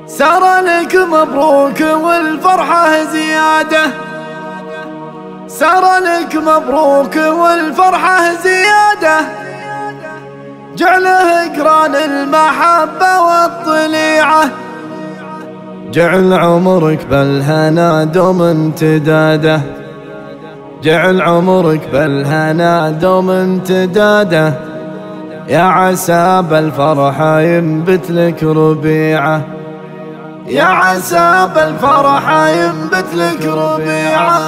سار لك مبروك والفرحة زيادة، سار لك مبروك والفرحة زيادة، جعله قران المحبة والطليعة، جعل عمرك بالهنا دوم امتداده، جعل عمرك بالهنا دوم امتداده، يا عسى بالفرحة ينبت لك ربيعة، يا عسى بالفرحة ينبت لك ربيعة.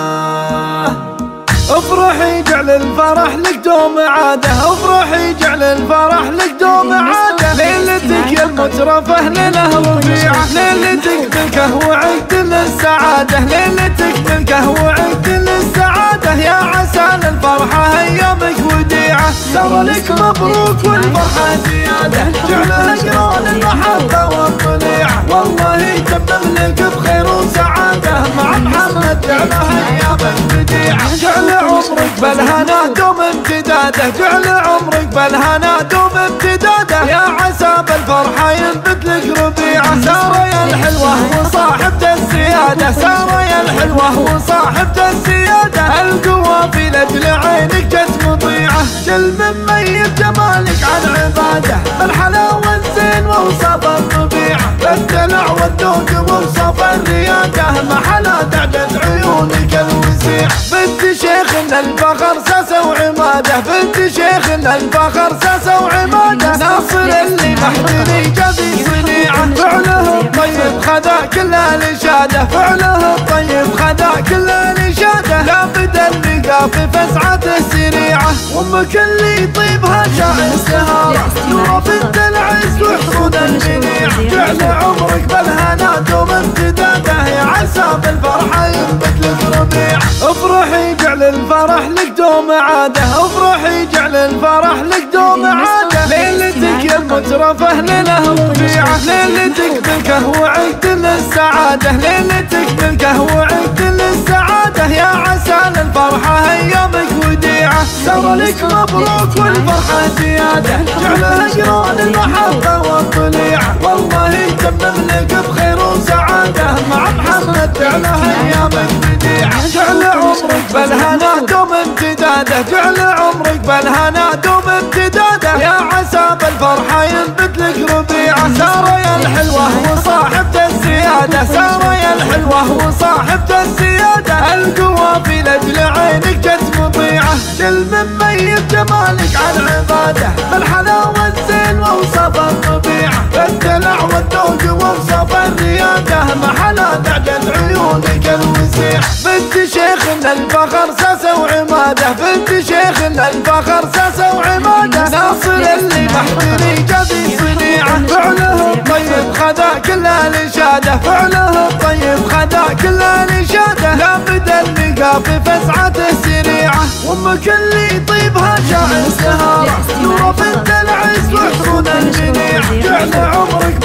افرحي جعل الفرح لك دوم عاده، افرحي جعل الفرح لك دوم عاده، ليلتك يا المترفه ليله ربيعه، ليلتك ملكه وعقد للسعاده، ليلتك ملكه وعقد للسعاده، يا عسى للفرحه ايامك وديعه، سار لك مبروك والفرحه زياده، جعلها قران المحبه والطليعه، والله يتمم لك بخير وسعاده، مع محمد جعلها ايامك بديعه، جعل عمرك بالهنا دوم امتداده، جعل عمرك بالهنا دوم امتداده، يا عسى بالفرحة ينبت لك ربيعة، سارة يا الحلوة وصاحبة السيادة، سارة يا الحلوة وصاحبة السيادة، القوة في لجل عينك جت مطيعة، جل من ميت جمالك عن عباده، بالحلاوة الزين ووصف الطبيعة، بالدلع والذوق ووصف الريادة، محلا تعجز عيونك الوسيعة، بنت شيخنا الفخر ساسة وعماده، بنت شيخنا الفخر ساسة وعماده، ناصر اللي محملي جذي صنيعه، فعله الطيب خذا كل الإشادة، فعله الطيب خذا كل الإشادة، لابد اللقاء في فزعته سريعة، أمك اللي يطيبها شاعر سهارة، نور بنت العز وحصون المنيعة، جعل عمرك بالهنا دوم امتداده، يا عسى بالفرحة ينبت لك ربيعة، افرحي جعل الفرح لك دوم عاده، افرحي جعل الفرح لك دوم عاده، ليلتك يا المترفه ليله ربيعه، ليلتك ملكه وعقد للسعاده، ليلتك ملكه وعقد للسعاده، يا عسى للفرحه ايامك وديعه، سار لك مبروك والفرحه زياده، جعلها قران المحبه والطليعه، والله يتمم لك بخير وسعاده، مع محمد جعلها ايامك بديعه، جعل عمرك بالهنا دوم امتداده، جعل عمرك بالهنا دوم امتداده، يا عسى بالفرحة ينبت لك ربيعة، سارة يا الحلوة وصاحبة السيادة، سارة يا الحلوة وصاحبة السيادة، القوة في لجل عينك جت مطيعة، جل من ميت جمالك عن عباده، بالحلاوة الزين ووصف الطبيعة، بالدلع والذوق ووصف الريادة، محلا تعجز عيونك الوسيعة، بنت شيخنا الفخر ساسة وعماده، بنت شيخنا الفخر ساسة وعماده، ناصر اللي محملي جذي صنيعه، فعله الطيب خذا كل الإشادة، فعله الطيب خذا كل الإشادة، لابد اللقاء في فزعته سريعة، أمك اللي يطيبها شاعر سهارة، نور بنت العز وحصون المنيعة، جعل عمرك